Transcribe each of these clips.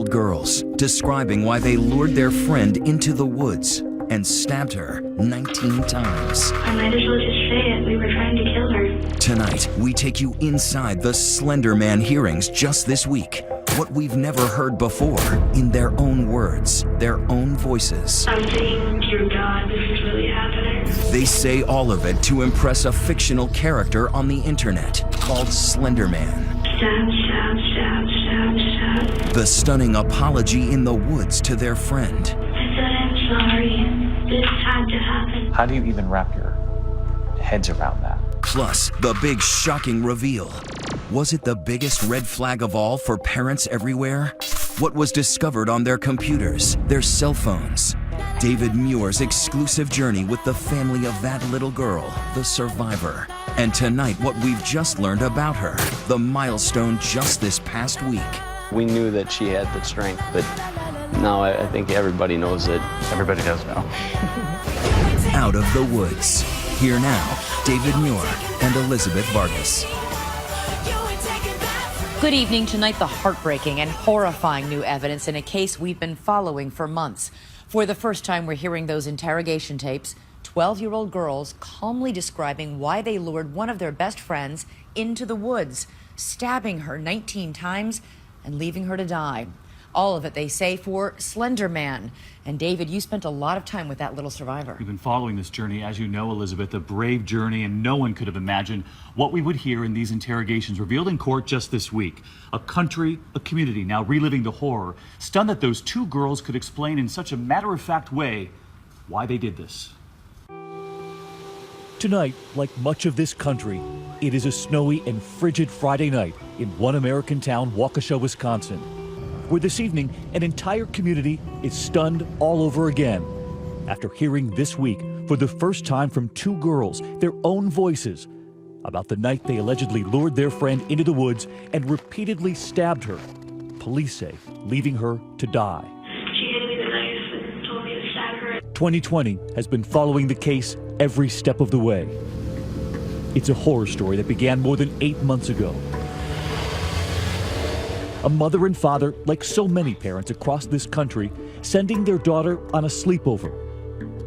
girls, describing why they lured their friend into the woods and stabbed her 19 times. I might as well just say it. We were trying to kill her. Tonight, we take you inside the Slender Man hearings just this week. What we've never heard before in their own words, their own voices. I'm saying, dear God, this is really happening. They say all of it to impress a fictional character on the internet called Slender Man. Stab, stab, stab, stab, stab. The stunning apology in the woods to their friend. I said I'm sorry. This had to happen. How do you even wrap your heads around that? Plus, the big shocking reveal. Was it the biggest red flag of all for parents everywhere? What was discovered on their computers, their cell phones? David Muir's exclusive journey with the family of that little girl, the survivor. And tonight, what we've just learned about her, the milestone just this past week. We knew that she had the strength, but now I think everybody knows it. Everybody does now. Out of the woods. Here now, David Muir and Elizabeth Vargas. Good evening. Tonight, the heartbreaking and horrifying new evidence in a case we've been following for months. For the first time, we're hearing those interrogation tapes. 12-year-old girls calmly describing why they lured one of their best friends into the woods, stabbing her 19 times and leaving her to die. All of it, they say, for Slender Man. And David, you spent a lot of time with that little survivor. We've been following this journey, as you know, Elizabeth, a brave journey, and no one could have imagined what we would hear in these interrogations revealed in court just this week. A country, a community now reliving the horror, stunned that those two girls could explain in such a matter-of-fact way why they did this. Tonight, like much of this country, it is a snowy and frigid Friday night in one American town, Waukesha, Wisconsin, where this evening an entire community is stunned all over again after hearing this week for the first time from two girls their own voices about the night they allegedly lured their friend into the woods and repeatedly stabbed her, police say, leaving her to die. She handed me the knife and told me to stab her. 2020 has been following the case every step of the way. It's a horror story that began more than 8 months ago. A mother and father, like so many parents across this country, sending their daughter on a sleepover.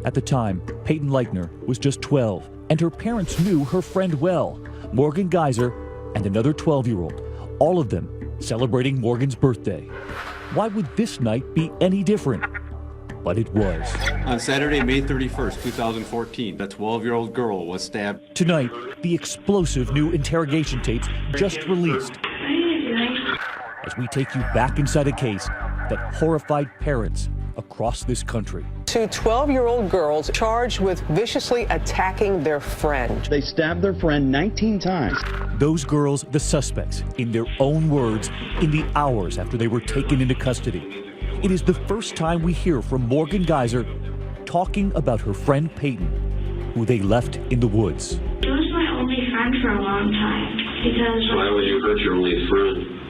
At the time, Peyton Leitner was just 12, and her parents knew her friend well, Morgan Geyser and another 12-year-old, all of them celebrating Morgan's birthday. Why would this night be any different? But it was. On Saturday, May 31st, 2014, a 12-year-old girl was stabbed. Tonight, the explosive new interrogation tapes just released as we take you back inside a case that horrified parents across this country. Two 12-year-old girls charged with viciously attacking their friend. They stabbed their friend 19 times. Those girls, the suspects, in their own words, in the hours after they were taken into custody. It is the first time we hear from Morgan Geyser talking about her friend Peyton, who they left in the woods. She was my only friend for a long time because... Why would you hurt your only friend?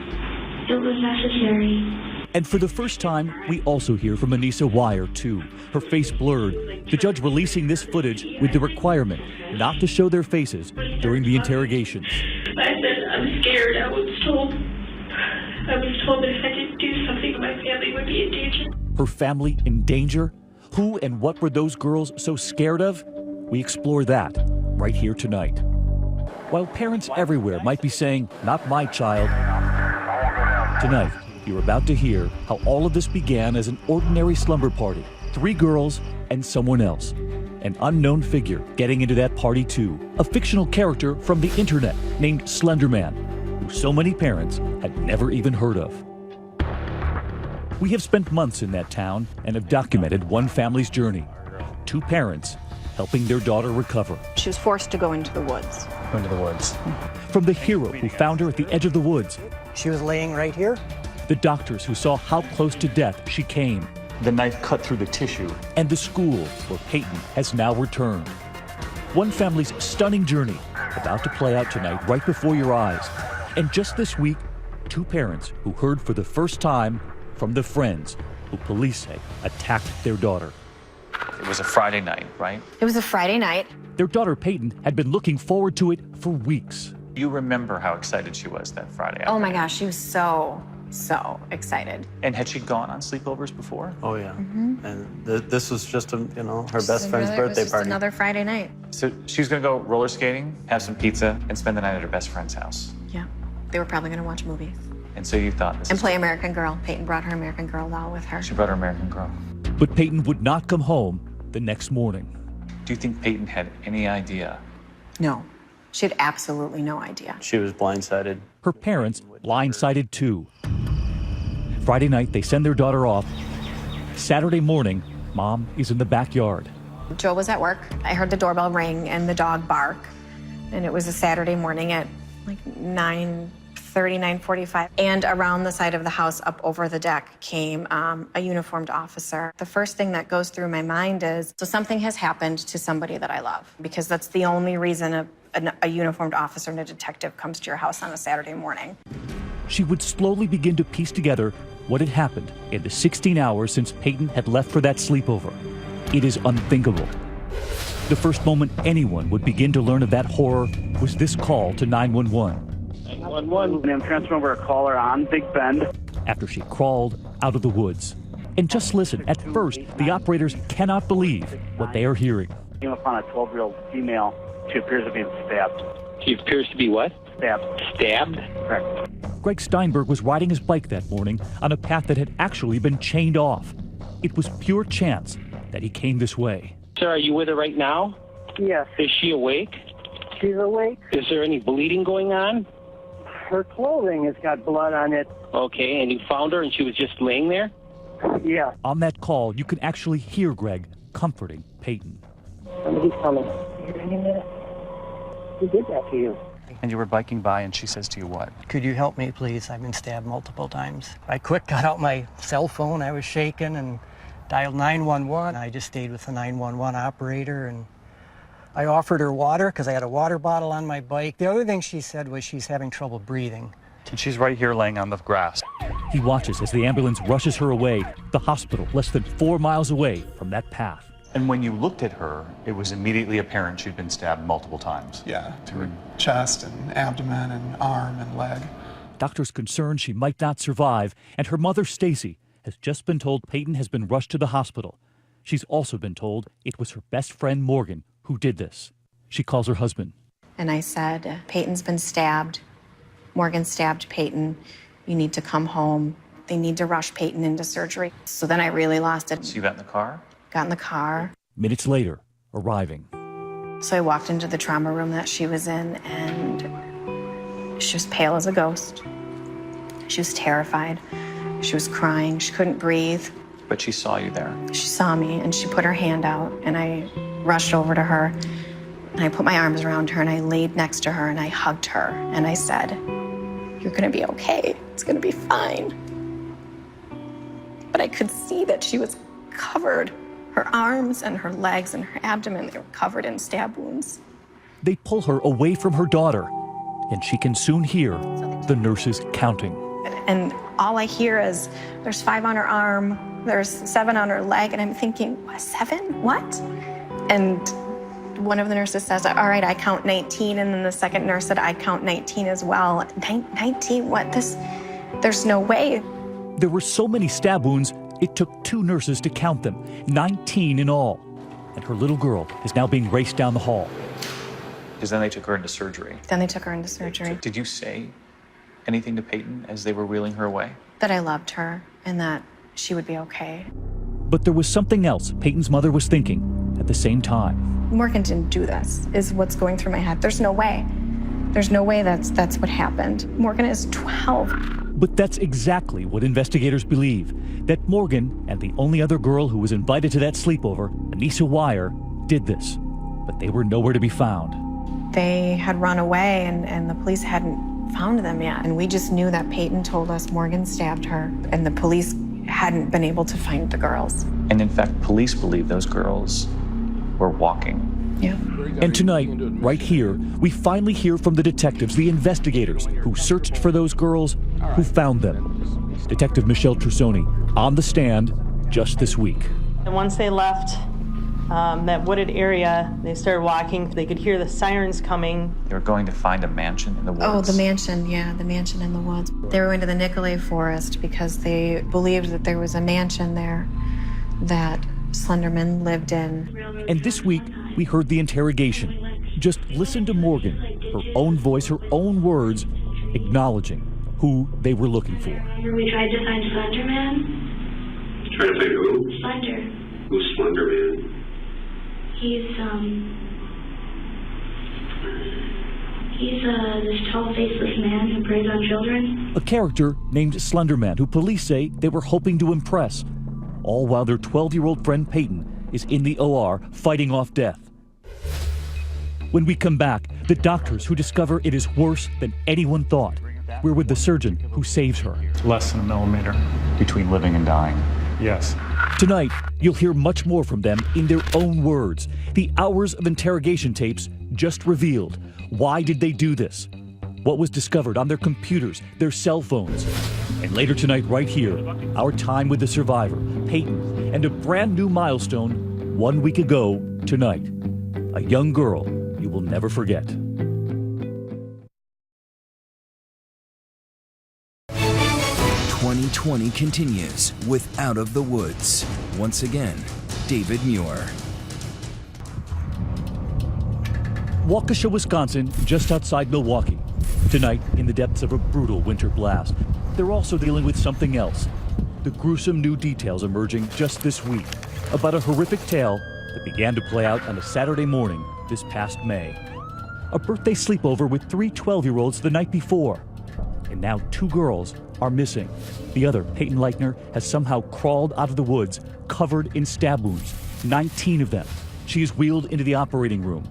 It was necessary. And for the first time, we also hear from Anissa Wire, too, her face blurred, the judge releasing this footage with the requirement not to show their faces during the interrogations. I said, I'm scared. I was told that if I didn't do something, my family would be in danger. Her family in danger? Who and what were those girls so scared of? We explore that right here tonight. While parents everywhere might be saying, not my child, tonight, you're about to hear how all of this began as an ordinary slumber party. 3 girls and someone else. An unknown figure getting into that party too. A fictional character from the internet named Slender Man, who so many parents had never even heard of. We have spent months in that town and have documented one family's journey. 2 parents helping their daughter recover. She was forced to go into the woods. Into the woods. From the hero who found her at the edge of the woods. She was laying right here. The doctors who saw how close to death she came. The knife cut through the tissue. And the school where Peyton has now returned. One family's stunning journey about to play out tonight right before your eyes. And just this week, 2 parents who heard for the first time from the friends who police say attacked their daughter. It was a Friday night, right? It was a Friday night. Their daughter Peyton had been looking forward to it for weeks. You remember how excited she was that Friday. Oh my gosh, she was so so excited. And had she gone on sleepovers before? Oh, yeah. And this was just, her best friend's It was birthday just party. another Friday night. So she was going to go roller skating, have some pizza, and spend the night at her best friend's house. Yeah. They were probably going to watch movies. And so you thought this And is- play American Girl. Peyton brought her American Girl doll with her. She brought her American Girl. But Peyton would not come home the next morning. Do you think Peyton had any idea? No. She had absolutely no idea. She was blindsided. Her parents blindsided too. Friday night, they send their daughter off. Saturday morning, Mom is in the backyard. Joe was at work. I heard the doorbell ring and the dog bark. And it was a Saturday morning at like 9:30, 9:45. And around the side of the house up over the deck came a uniformed officer. The first thing that goes through my mind is, so something has happened to somebody that I love, because that's the only reason a uniformed officer and a detective comes to your house on a Saturday morning. She would slowly begin to piece together what had happened in the 16 hours since Peyton had left for that sleepover. It is unthinkable. The first moment anyone would begin to learn of that horror was this call to 911. 911. I'm transferring over a caller on Big Bend. After she crawled out of the woods. And just listen, at first, the operators cannot believe what they are hearing. Came upon a 12-year-old female. She appears to be stabbed. She appears to be what? Stabbed. Stabbed? Correct. Greg Steinberg was riding his bike that morning on a path that had actually been chained off. It was pure chance that he came this way. Sir, are you with her right now? Yes. Is she awake? She's awake. Is there any bleeding going on? Her clothing has got blood on it. Okay, and you found her and she was just laying there? Yeah. On that call, you can actually hear Greg comforting Peyton. Somebody's coming. Any minute. Who did that to you? And you were biking by and she says to you what? Could you help me, please? I've been stabbed multiple times. I quick got out my cell phone. I was shaking and dialed 911. I just stayed with the 911 operator, and I offered her water because I had a water bottle on my bike. The other thing she said was she's having trouble breathing. And she's right here laying on the grass. He watches as the ambulance rushes her away, the hospital less than 4 miles away from that path. And when you looked at her, it was immediately apparent she'd been stabbed multiple times. Yeah, to her chest and abdomen and arm and leg. Doctors concerned she might not survive, and her mother, Stacy, has just been told Peyton has been rushed to the hospital. She's also been told it was her best friend, Morgan, who did this. She calls her husband. And I said, Peyton's been stabbed. Morgan stabbed Peyton. You need to come home. They need to rush Peyton into surgery. So then I really lost it. So you got in the car? Got in the car. Minutes later, arriving. So I walked into the trauma room that she was in, and she was pale as a ghost. She was terrified. She was crying. She couldn't breathe. But she saw you there. She saw me, and she put her hand out, and I rushed over to her, and I put my arms around her, and I laid next to her, and I hugged her, and I said, "You're gonna be okay. It's gonna be fine." But I could see that she was covered. Her arms and her legs and her abdomen, they were covered in stab wounds. They pull her away from her daughter, and she can soon hear the nurses counting. And all I hear is, there's 5 on her arm, there's 7 on her leg, and I'm thinking, what, 7? What? And one of the nurses says, all right, I count 19, and then the second nurse said, I count 19 as well. 19? What? There's no way. There were so many stab wounds, it took 2 nurses to count them, 19 in all. And her little girl is now being raced down the hall. Because then they took her into surgery. Then they took her into surgery. Did you say anything to Peyton as they were wheeling her away? That I loved her and that she would be okay. But there was something else Peyton's mother was thinking at the same time. Morgan didn't do this, is what's going through my head. There's no way. There's no way that's what happened. Morgan is 12. But that's exactly what investigators believe, that Morgan and the only other girl who was invited to that sleepover, Anissa Wire, did this. But they were nowhere to be found. They had run away and the police hadn't found them yet. And we just knew that Peyton told us Morgan stabbed her and the police hadn't been able to find the girls. And in fact, police believe those girls were walking. Yeah. And tonight, right here, we finally hear from the detectives, the investigators who searched for those girls, who found them. Detective Michelle Trussoni on the stand just this week. And once they left that wooded area. They started walking. They could hear the sirens coming. They were going to find a mansion in the woods. Oh, the mansion, yeah, the mansion in the woods. They were going to the Nicolay Forest because they believed that there was a mansion there that Slenderman lived in. And this week, we heard the interrogation. Just listen to Morgan, her own voice, her own words, acknowledging who they were looking for. We tried to find Slenderman. Trying to find who? Slender. Who's Slenderman? He's this tall, faceless man who preys on children. A character named Slenderman, who police say they were hoping to impress, all while their 12-year-old friend Peyton is in the OR fighting off death. When we come back, the doctors who discover it is worse than anyone thought. We're with the surgeon who saves her. Less than a millimeter between living and dying. Yes. Tonight, you'll hear much more from them in their own words. The hours of interrogation tapes just revealed. Why did they do this? What was discovered on their computers, their cell phones? And later tonight, right here, our time with the survivor, Peyton, and a brand new milestone 1 week ago tonight. A young girl you will never forget. 2020 continues with Out of the Woods. Once again, David Muir. Waukesha, Wisconsin, just outside Milwaukee. Tonight, in the depths of a brutal winter blast, they're also dealing with something else. The gruesome new details emerging just this week about a horrific tale that began to play out on a Saturday morning this past May. A birthday sleepover with 3 12-year-olds the night before. And now 2 girls are missing. The other, Peyton Leichner, has somehow crawled out of the woods, covered in stab wounds, 19 of them. She is wheeled into the operating room.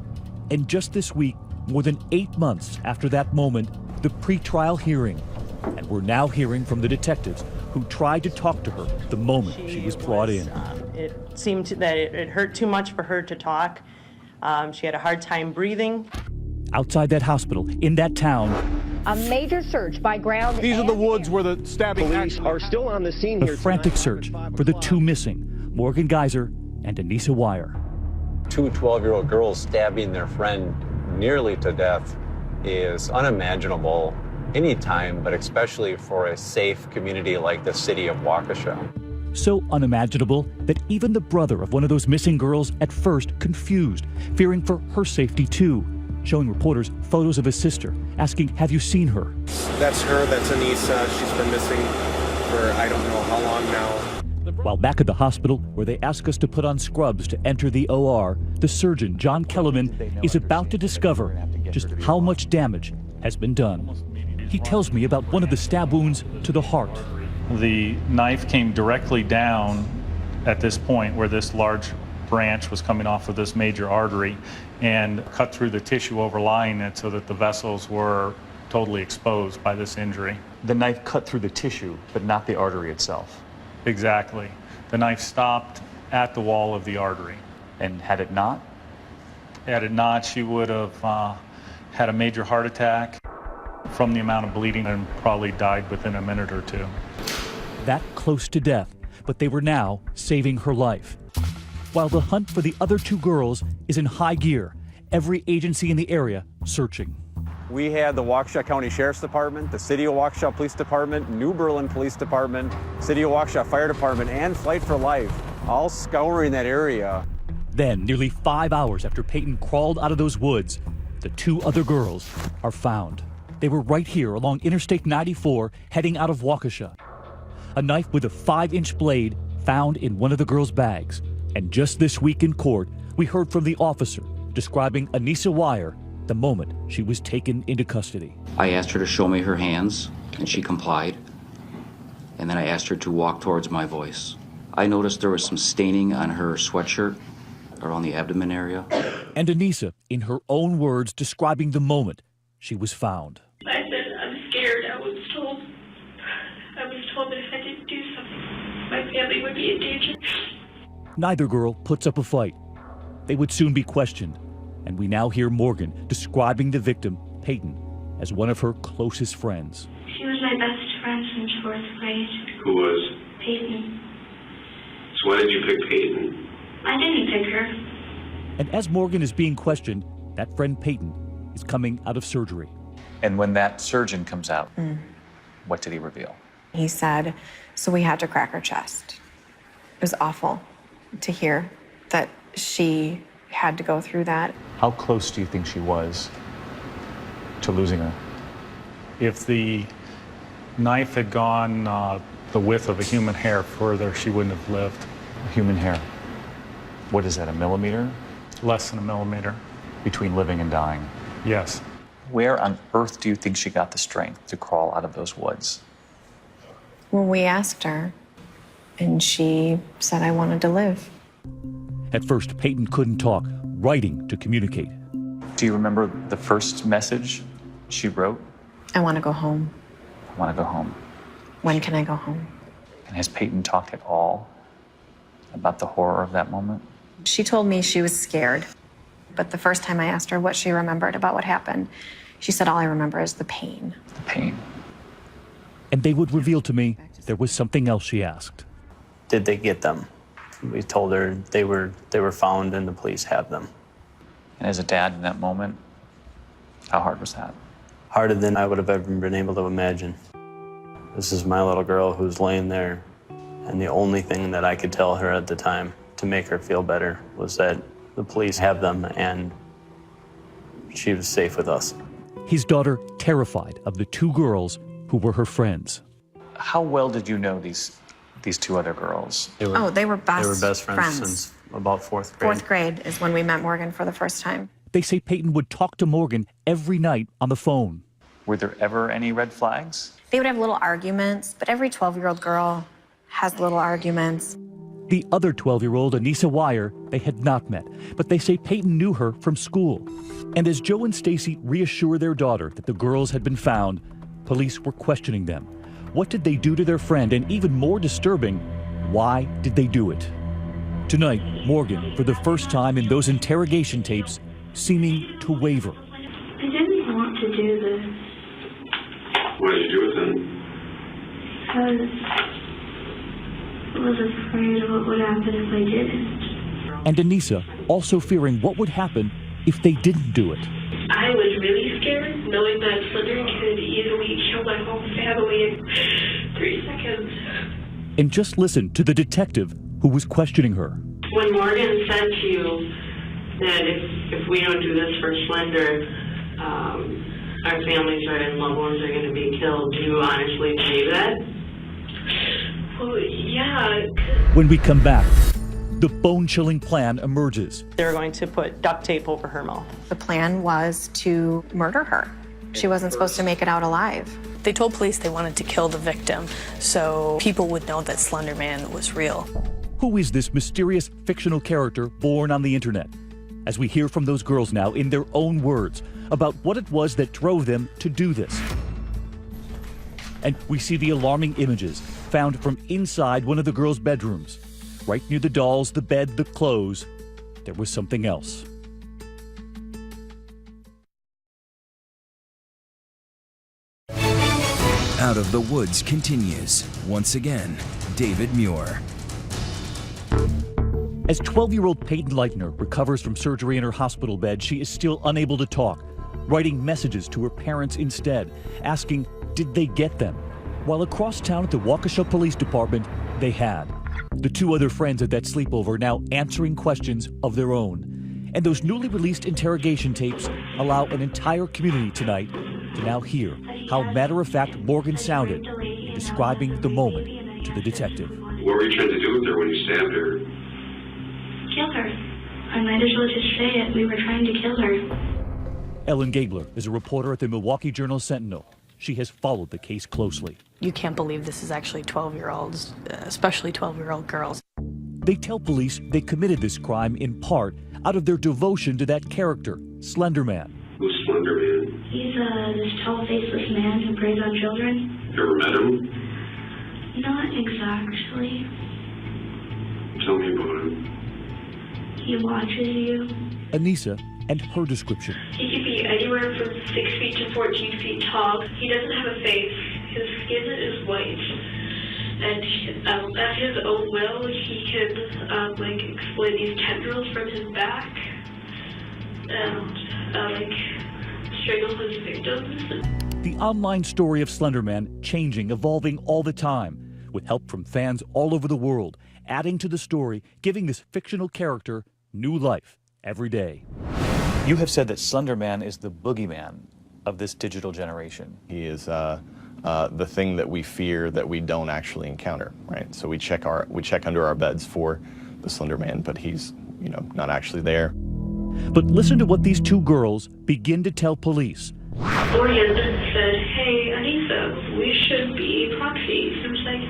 And just this week, more than 8 months after that moment, the pre-trial hearing. And we're now hearing from the detectives who tried to talk to her the moment she was brought in. It seemed that it hurt too much for her to talk. She had a hard time breathing. Outside that hospital, in that town, a major search by ground. These are the woods where the stabbing police are still on the scene here. A frantic search for the 2 missing, Morgan Geyser and Anissa Wire. 2 12-year-old girls stabbing their friend nearly to death is unimaginable anytime, but especially for a safe community like the city of Waukesha. So unimaginable that even the brother of one of those missing girls at first confused, fearing for her safety too, showing reporters photos of his sister, asking, have you seen her? That's her, that's Anissa. She's been missing for I don't know how long now. While back at the hospital, where they ask us to put on scrubs to enter the OR, the surgeon, John Kellerman, is about to discover just how much damage has been done. He tells me about one of the stab wounds to the heart. The knife came directly down at this point where this large branch was coming off of this major artery and cut through the tissue overlying it so that the vessels were totally exposed by this injury. The knife cut through the tissue, but not the artery itself. Exactly. The knife stopped at the wall of the artery. And had it not? Had it not, she would have had a major heart attack from the amount of bleeding and probably died within a minute or 2. That close to death, but they were now saving her life. While the hunt for the other 2 girls is in high gear, every agency in the area searching. We had the Waukesha County Sheriff's Department, the City of Waukesha Police Department, New Berlin Police Department, City of Waukesha Fire Department, and Flight for Life, all scouring that area. Then, nearly 5 hours after Peyton crawled out of those woods, the 2 other girls are found. They were right here along Interstate 94, heading out of Waukesha. A knife with a 5-inch blade found in one of the girls' bags. And just this week in court, we heard from the officer describing Anissa Wire the moment she was taken into custody. I asked her to show me her hands, and she complied. And then I asked her to walk towards my voice. I noticed there was some staining on her sweatshirt around the abdomen area. And Anissa, in her own words, describing the moment she was found. I said, I'm scared. I was told that if I didn't do something, my family would be in danger. Neither girl puts up a fight. They would soon be questioned. And we now hear Morgan describing the victim, Peyton, as one of her closest friends. She was my best friend since 4th grade. Who was? Peyton. So why did you pick Peyton? I didn't pick her. And as Morgan is being questioned, that friend Peyton is coming out of surgery. And when that surgeon comes out, what did he reveal? He said, so we had to crack her chest. It was awful to hear that she had to go through that. How close do you think she was to losing her? If the knife had gone the width of a human hair further, she wouldn't have lived. Human hair. What is that, a millimeter? Less than a millimeter. Between living and dying? Yes. Where on earth do you think she got the strength to crawl out of those woods? Well, we asked her, and she said, I wanted to live. At first, Peyton couldn't talk, writing to communicate. Do you remember the first message she wrote? I want to go home. I want to go home. When can I go home? And has Peyton talked at all about the horror of that moment? She told me she was scared. But the first time I asked her what she remembered about what happened, she said, all I remember is the pain. The pain. And they would reveal to me there was something else she asked. Did they get them? We told her they were found and the police have them. And as a dad in that moment, how hard was that? Harder than I would have ever been able to imagine. This is my little girl who's laying there, and the only thing that I could tell her at the time to make her feel better was that the police have them and she was safe with us. His daughter terrified of the two girls who were her friends. How well did you know these two other girls? They were best friends since about fourth grade. Fourth grade is when we met Morgan for the first time. They say Peyton would talk to Morgan every night on the phone. Were there ever any red flags? They would have little arguments, but every 12-year-old girl has little arguments. The other 12-year-old, Anissa Wire, they had not met, but they say Peyton knew her from school. And as Joe and Stacy reassure their daughter that the girls had been found, police were questioning them. What did they do to their friend? And even more disturbing, why did they do it? Tonight, Morgan, for the first time in those interrogation tapes, seeming to waver. I didn't want to do this. Why did you do it then? Because I was afraid of what would happen if I didn't. And Anissa also fearing what would happen if they didn't do it. I was really scared, knowing that Slender could easily kill my whole family in 3 seconds. And just listen to the detective who was questioning her. When Morgan said to you that if we don't do this for Slender, our families and loved ones are going to be killed, do you honestly believe that? Well, yeah. When we come back, the bone-chilling plan emerges. They were going to put duct tape over her mouth. The plan was to murder her. She wasn't supposed to make it out alive. They told police they wanted to kill the victim so people would know that Slender Man was real. Who is this mysterious fictional character born on the internet? As we hear from those girls now in their own words about what it was that drove them to do this. And we see the alarming images found from inside one of the girls' bedrooms. Right near the dolls, the bed, the clothes, there was something else. Out of the Woods continues. Once again, David Muir. As 12-year-old Peyton Leitner recovers from surgery in her hospital bed, she is still unable to talk, writing messages to her parents instead, asking, did they get them? While across town at the Waukesha Police Department, they had. The two other friends at that sleepover now answering questions of their own. And those newly released interrogation tapes allow an entire community tonight to now hear how matter-of-fact Morgan sounded in describing the moment to the detective. What were you trying to do with her when you stabbed her? Kill her. I might as well just say it. We were trying to kill her. Ellen Gabler is a reporter at the Milwaukee Journal-Sentinel. She has followed the case closely. You can't believe this is actually 12-year-olds, especially 12-year-old girls. They tell police they committed this crime in part out of their devotion to that character, Slender Man. Who's Slender Man? He's this tall, faceless man who preys on children. You ever met him? Not exactly. Tell me about him. He watches you. Anissa and her description. He could be anywhere from 6 feet to 14 feet tall. He doesn't have a face. His skin is white. And at his own will, he can exploit these tendrils from his back. and strangle his victims. The online story of Slender Man changing, evolving all the time, with help from fans all over the world, adding to the story, giving this fictional character new life every day. You have said that Slender Man is the boogeyman of this digital generation. He is the thing that we fear that we don't actually encounter, right? So we check under our beds for the Slender Man, but he's, not actually there. But listen to what these two girls begin to tell police. Morgan said, "Hey, Anissa, we should be proxies." I was like,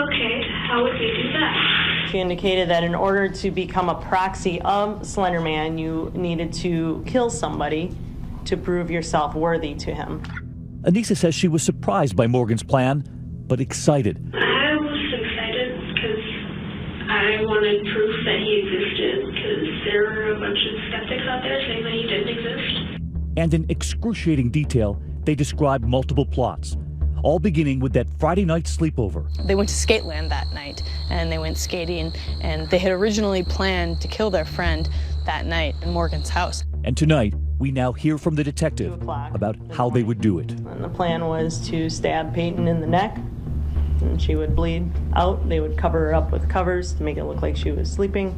"Okay, how would we do that?" She indicated that in order to become a proxy of Slender Man, you needed to kill somebody to prove yourself worthy to him. Anissa says she was surprised by Morgan's plan, but excited. I was excited because I wanted proof that he existed, because there were a bunch of skeptics out there saying that he didn't exist. And in excruciating detail, they describe multiple plots, all beginning with that Friday night sleepover. They went to Skateland that night, and they went skating, and they had originally planned to kill their friend that night in Morgan's house. And tonight, we now hear from the detective about how they would do it. And the plan was to stab Peyton in the neck, and she would bleed out. They would cover her up with covers to make it look like she was sleeping,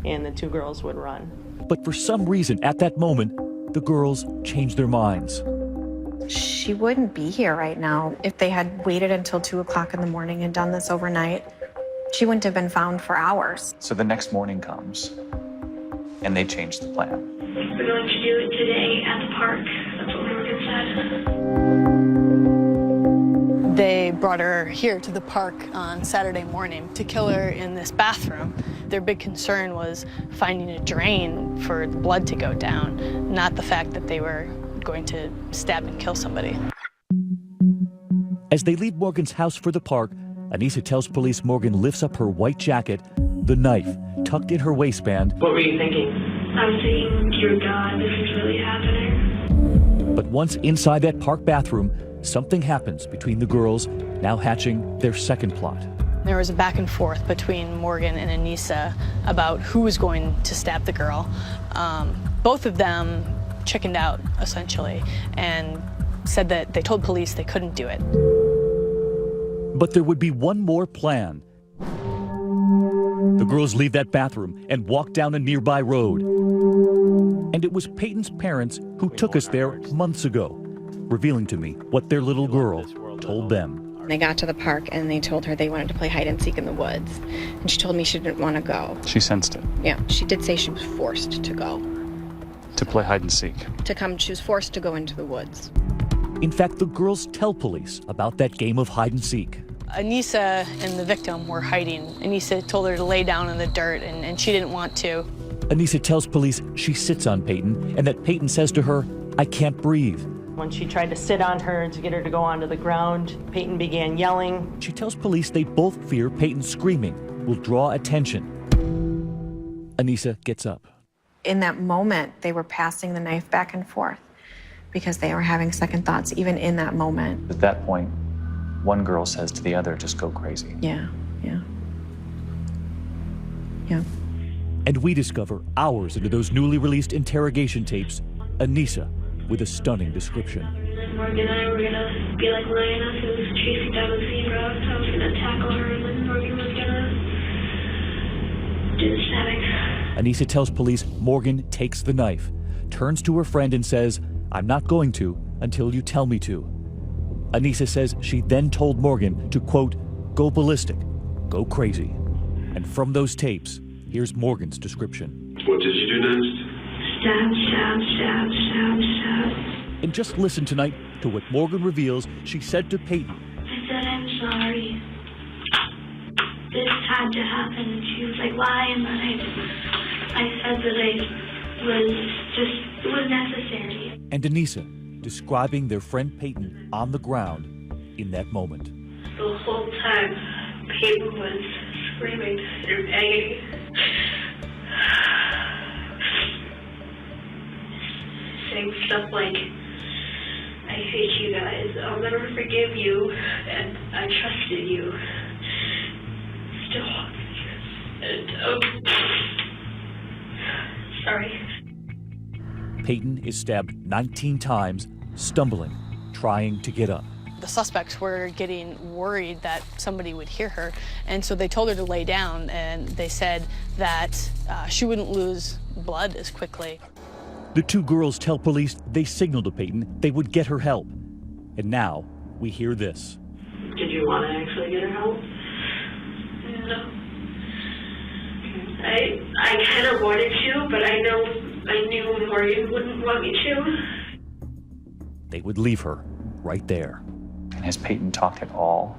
and the two girls would run. But for some reason, at that moment, the girls changed their minds. She wouldn't be here right now. If they had waited until 2 o'clock in the morning and done this overnight, she wouldn't have been found for hours. So the next morning comes, and they change the plan. We're going to do it today at the park. That's what Morgan said. They brought her here to the park on Saturday morning to kill her in this bathroom. Their big concern was finding a drain for the blood to go down, not the fact that they were going to stab and kill somebody. As they leave Morgan's house for the park, Anissa tells police Morgan lifts up her white jacket, the knife tucked in her waistband. What were you thinking? I was thinking, dear God, this is really happening. But once inside that park bathroom, something happens between the girls, now hatching their second plot. There was a back and forth between Morgan and Anissa about who was going to stab the girl. Both of them chickened out, essentially, and said that they told police they couldn't do it. But there would be one more plan. The girls leave that bathroom and walk down a nearby road. And it was Peyton's parents who took us there months ago, revealing to me what their little girl told them. They got to the park and they told her they wanted to play hide and seek in the woods. And she told me she didn't want to go. She sensed it. Yeah, she did say she was forced to go. To play hide and seek. She was forced to go into the woods. In fact, the girls tell police about that game of hide and seek. Anissa and the victim were hiding. Anissa told her to lay down in the dirt, and she didn't want to. Anissa tells police she sits on Peyton and that Peyton says to her, "I can't breathe." When she tried to sit on her to get her to go onto the ground, Peyton began yelling. She tells police they both fear Peyton's screaming will draw attention. Anissa gets up. In that moment, they were passing the knife back and forth because they were having second thoughts even in that moment. At that point, one girl says to the other, just go crazy. Yeah. And we discover hours into those newly released interrogation tapes, Anissa with a stunning description. Morgan and I were going to be like Lioness, who was chasing down the zebra. I was going to tackle her, and then Morgan was going to do the stabbing. Anissa tells police Morgan takes the knife, turns to her friend and says, "I'm not going to until you tell me to." Anissa says she then told Morgan to, quote, "go ballistic, go crazy." And from those tapes, here's Morgan's description. What did you do next? Stab, stab, stab, stab, stab. And just listen tonight to what Morgan reveals she said to Peyton. I said, "I'm sorry. This had to happen." And she was like, "Why?" And then I said that it was necessary. And Anissa describing their friend Peyton on the ground in that moment. The whole time, Peyton was screaming in agony. Saying stuff like, "I hate you guys, I'll never forgive you, and I trusted you. Still, and sorry." Peyton is stabbed 19 times, stumbling, trying to get up. The suspects were getting worried that somebody would hear her, and so they told her to lay down, and they said that she wouldn't lose blood as quickly. The two girls tell police they signaled to Peyton they would get her help. And now we hear this. Did you want to actually get her help? No. I kind of wanted to, but I knew Morgan wouldn't want me to. They would leave her right there. And has Peyton talked at all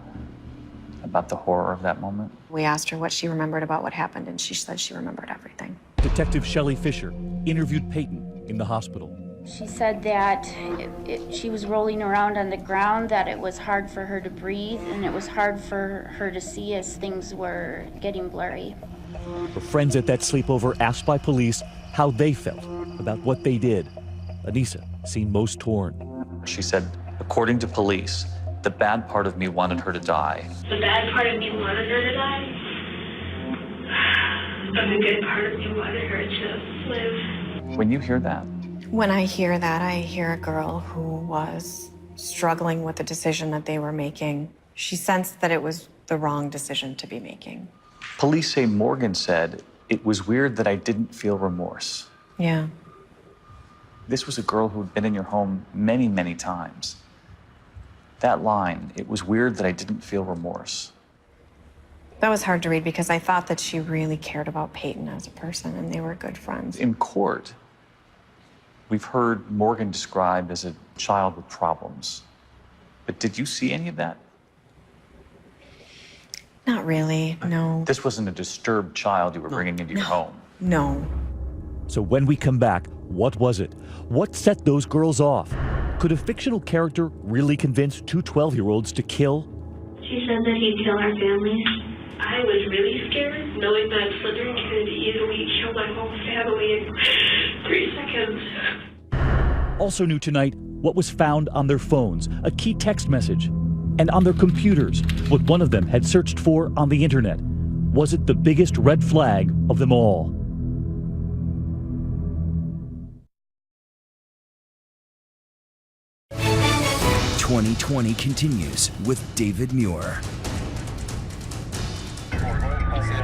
about the horror of that moment? We asked her what she remembered about what happened, and she said she remembered everything. Detective Shelley Fisher interviewed Peyton in the hospital. She said that she was rolling around on the ground, that it was hard for her to breathe, and it was hard for her to see as things were getting blurry. Her friends at that sleepover asked by police how they felt about what they did. Anissa seemed most torn. She said, according to police, the bad part of me wanted her to die. The bad part of me wanted her to die, but the good part of me wanted her to live. When you hear that? When I hear that, I hear a girl who was struggling with the decision that they were making. She sensed that it was the wrong decision to be making. Police say Morgan said, it was weird that I didn't feel remorse. Yeah. This was a girl who had been in your home many, many times. That line, it was weird that I didn't feel remorse. That was hard to read because I thought that she really cared about Peyton as a person and they were good friends. In court, we've heard Morgan described as a child with problems. But did you see any of that? Not really, no. This wasn't a disturbed child you were bringing into your home. No. So when we come back, what was it? What set those girls off? Could a fictional character really convince two 12-year-olds to kill? She said that he'd kill our families. I was really scared, knowing that Slender could easily kill my whole family in 3 seconds. Also new tonight, what was found on their phones, a key text message, and on their computers, what one of them had searched for on the internet. Was it the biggest red flag of them all? "2020 continues with David Muir.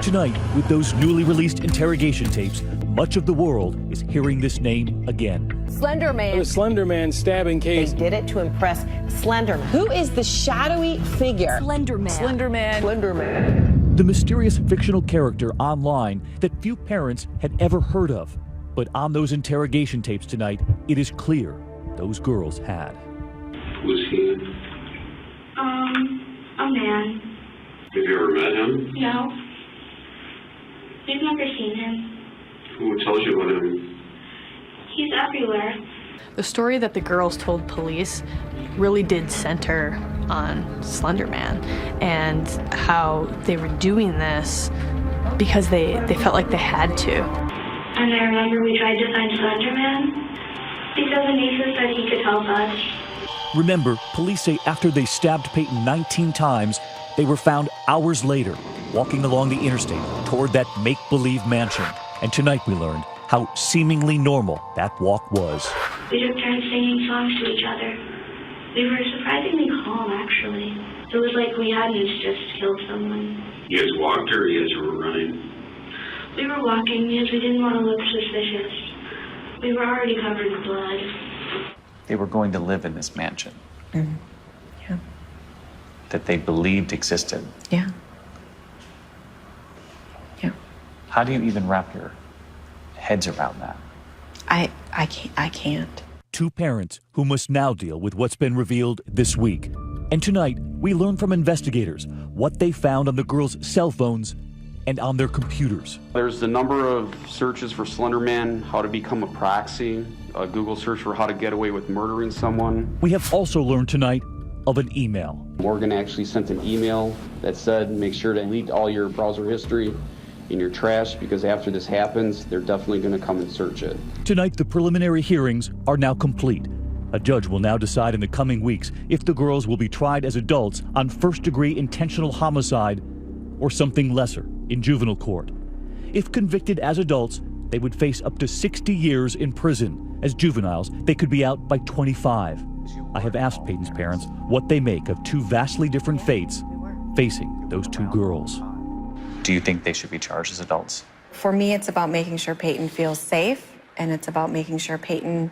Tonight, with those newly released interrogation tapes, much of the world is hearing this name again. Slender Man. The Slender Man stabbing case. They did it to impress Slender Man. Who is the shadowy figure? Slender Man. Slender Man. Slender Man. The mysterious fictional character online that few parents had ever heard of. But on those interrogation tapes tonight, it is clear those girls had. Who's he? A man. Have you ever met him? No. We've never seen him. Who tells you about him? He's everywhere. The story that the girls told police really did center on Slender Man and how they were doing this because they felt like they had to. And I remember we tried to find Slender Man because Anissa said he could help us. Remember, police say after they stabbed Peyton 19 times, they were found hours later, walking along the interstate toward that make-believe mansion. And tonight we learned how seemingly normal that walk was. We took turns singing songs to each other. We were surprisingly calm, actually. It was like we hadn't just killed someone. You guys walked or you guys were running? We were walking because we didn't want to look suspicious. We were already covered in blood. They were going to live in this mansion. Mm-hmm. Yeah. That they believed existed. Yeah. Yeah. How do you even wrap your heads around that? I can't. Two parents who must now deal with what's been revealed this week. And tonight, we learn from investigators what they found on the girls' cell phones and on their computers. There's a number of searches for Slender Man, how to become a proxy, a Google search for how to get away with murdering someone. We have also learned tonight of an email. Morgan actually sent an email that said, make sure to delete all your browser history in your trash because after this happens, they're definitely going to come and search it. Tonight, the preliminary hearings are now complete. A judge will now decide in the coming weeks if the girls will be tried as adults on first-degree intentional homicide or something lesser in juvenile court. If convicted as adults, they would face up to 60 years in prison. As juveniles, they could be out by 25. I have asked Peyton's parents what they make of two vastly different fates facing those two girls. Do you think they should be charged as adults? For me, it's about making sure Peyton feels safe, and it's about making sure Peyton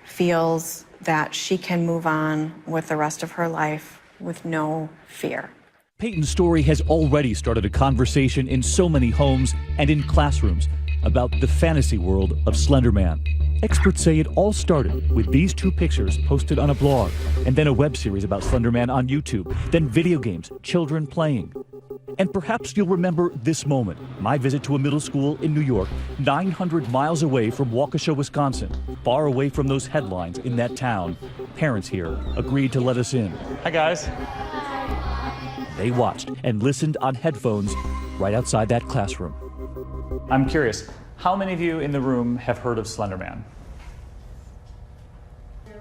feels that she can move on with the rest of her life with no fear. Peyton's story has already started a conversation in so many homes and in classrooms about the fantasy world of Slender Man. Experts say it all started with these two pictures posted on a blog, and then a web series about Slender Man on YouTube, then video games, children playing. And perhaps you'll remember this moment, my visit to a middle school in New York, 900 miles away from Waukesha, Wisconsin, far away from those headlines in that town. Parents here agreed to let us in. Hi, guys. They watched and listened on headphones right outside that classroom. I'm curious, how many of you in the room have heard of Slender Man?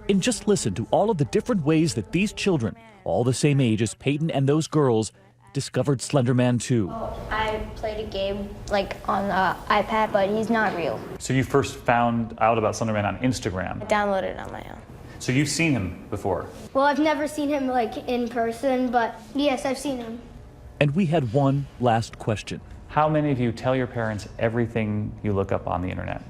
And just listen to all of the different ways that these children, all the same age as Peyton and those girls, discovered Slender Man too. I played a game like on the iPad, but he's not real. So you first found out about Slender Man on Instagram. I downloaded it on my own. So you've seen him before? Well, I've never seen him like in person, but yes, I've seen him. And we had one last question. How many of you tell your parents everything you look up on the internet?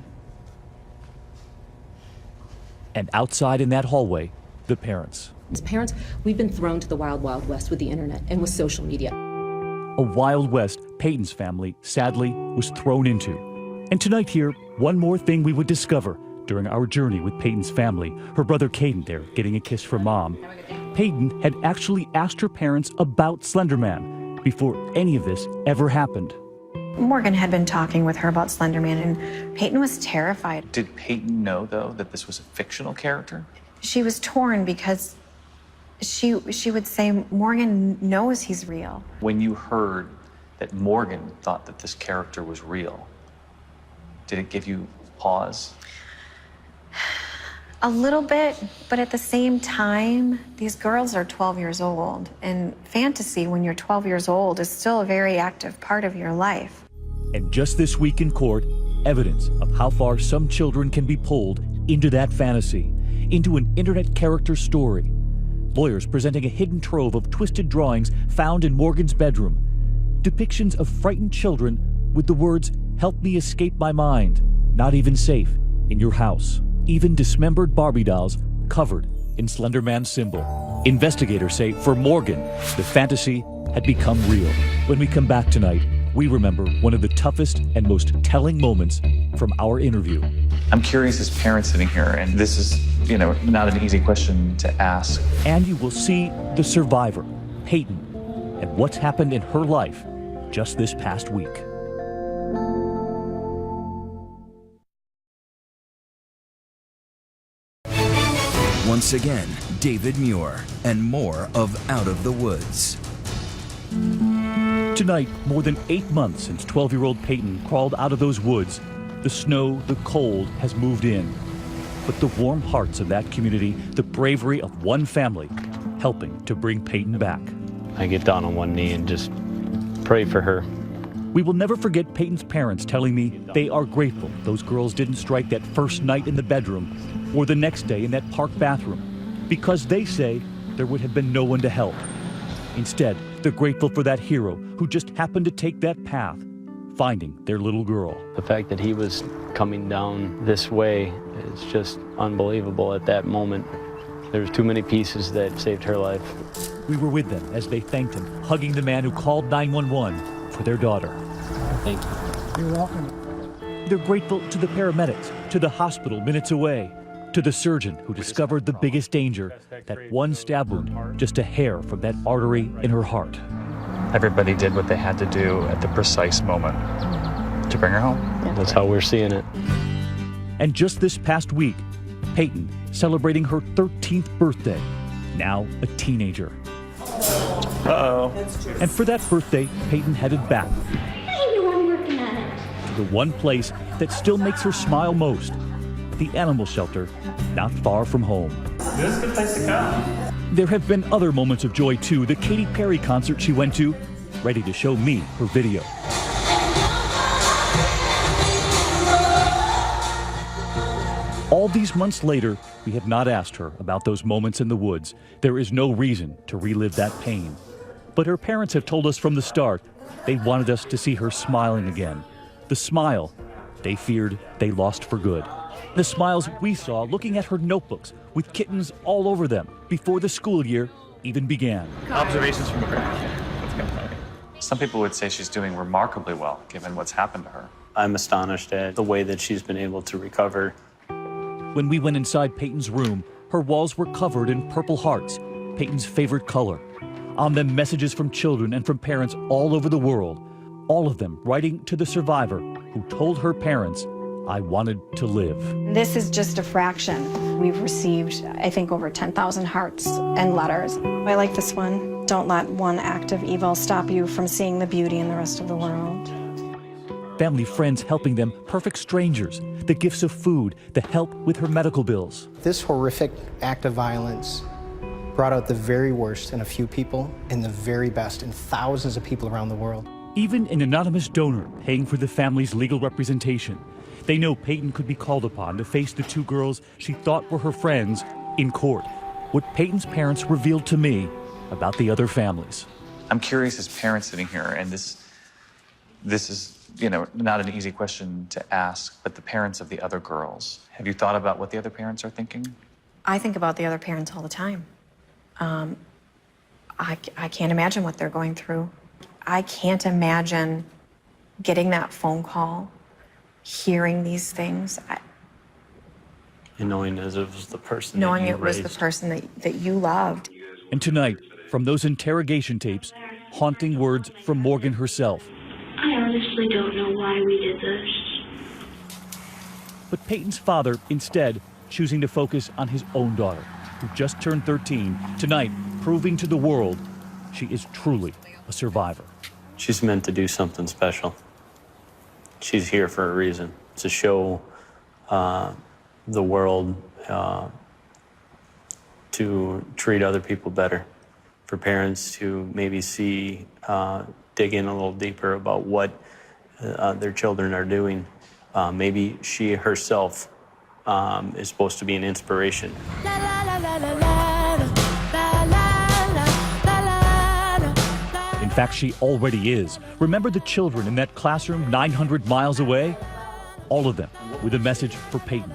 And outside in that hallway, the parents. As parents, we've been thrown to the wild, wild west with the internet and with social media. A wild west Peyton's family, sadly, was thrown into. And tonight here, one more thing we would discover during our journey with Peyton's family. Her brother Caden there, getting a kiss from Mom. Peyton had actually asked her parents about Slender Man before any of this ever happened. Morgan had been talking with her about Slender Man, and Peyton was terrified. Did Peyton know, though, that this was a fictional character? She was torn because she would say, Morgan knows he's real. When you heard that Morgan thought that this character was real, did it give you pause? A little bit, but at the same time, these girls are 12 years old, and fantasy when you're 12 years old is still a very active part of your life. And just this week in court, evidence of how far some children can be pulled into that fantasy, into an internet character story. Lawyers presenting a hidden trove of twisted drawings found in Morgan's bedroom. Depictions of frightened children with the words, "Help me escape my mind, not even safe, in your house." Even dismembered Barbie dolls covered in Slender Man's symbol. Investigators say for Morgan, the fantasy had become real. When we come back tonight, we remember one of the toughest and most telling moments from our interview. I'm curious as parents sitting here, and this is, not an easy question to ask. And you will see the survivor, Peyton, and what's happened in her life just this past week. Once again, David Muir and more of Out of the Woods. Tonight, more than 8 months since 12-year-old Peyton crawled out of those woods, the snow, the cold has moved in. But the warm hearts of that community, the bravery of one family, helping to bring Peyton back. I get down on one knee and just pray for her. We will never forget Peyton's parents telling me they are grateful those girls didn't strike that first night in the bedroom or the next day in that park bathroom, because they say there would have been no one to help. Instead, they're grateful for that hero who just happened to take that path, finding their little girl. The fact that he was coming down this way is just unbelievable at that moment. There's too many pieces that saved her life. We were with them as they thanked him, hugging the man who called 911 for their daughter. Thank you. You're welcome. They're grateful to the paramedics, to the hospital minutes away, to the surgeon who discovered the biggest danger, that one stab wound, just a hair from that artery in her heart. Everybody did what they had to do at the precise moment to bring her home. That's how we're seeing it. And just this past week, Peyton celebrating her 13th birthday, now a teenager. Uh-oh. And for that birthday, Peyton headed back I'm working on it. to the one place that still makes her smile most, the animal shelter not far from home. This is a good place to come. There have been other moments of joy too. The Katy Perry concert she went to, ready to show me her video. All these months later, we have not asked her about those moments in the woods. There is no reason to relive that pain. But her parents have told us from the start they wanted us to see her smiling again. The smile they feared they lost for good. The smiles we saw looking at her notebooks with kittens all over them before the school year even began. Observations from the ground. Some people would say she's doing remarkably well, given what's happened to her. I'm astonished at the way that she's been able to recover. When we went inside Peyton's room, her walls were covered in purple hearts, Peyton's favorite color. On them, messages from children and from parents all over the world, all of them writing to the survivor who told her parents, "I wanted to live." This is just a fraction. We've received, I think, over 10,000 hearts and letters. I like this one. Don't let one act of evil stop you from seeing the beauty in the rest of the world. Family, friends helping them, perfect strangers, the gifts of food, the help with her medical bills. This horrific act of violence brought out the very worst in a few people and the very best in thousands of people around the world. Even an anonymous donor paying for the family's legal representation. They know Peyton could be called upon to face the two girls she thought were her friends in court. What Peyton's parents revealed to me about the other families. I'm curious as parents sitting here, and this is, not an easy question to ask, but the parents of the other girls, have you thought about what the other parents are thinking? I think about the other parents all the time. I can't imagine what they're going through. I can't imagine getting that phone call, hearing these things. And knowing as it was the person Knowing that you it was raised. the person that you loved. And tonight, from those interrogation tapes, haunting words from Morgan herself. I honestly don't know why we did this. But Peyton's father, instead, choosing to focus on his own daughter, who just turned 13, tonight proving to the world she is truly a survivor. She's meant to do something special. She's here for a reason, to show the world to treat other people better, for parents to maybe see, dig in a little deeper about what their children are doing. Maybe she herself is supposed to be an inspiration. In fact, she already is. Remember the children in that classroom 900 miles away? All of them with a message for Peyton.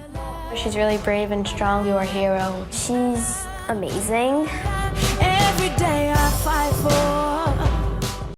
She's really brave and strong. You're a hero. She's amazing. Every day I fight for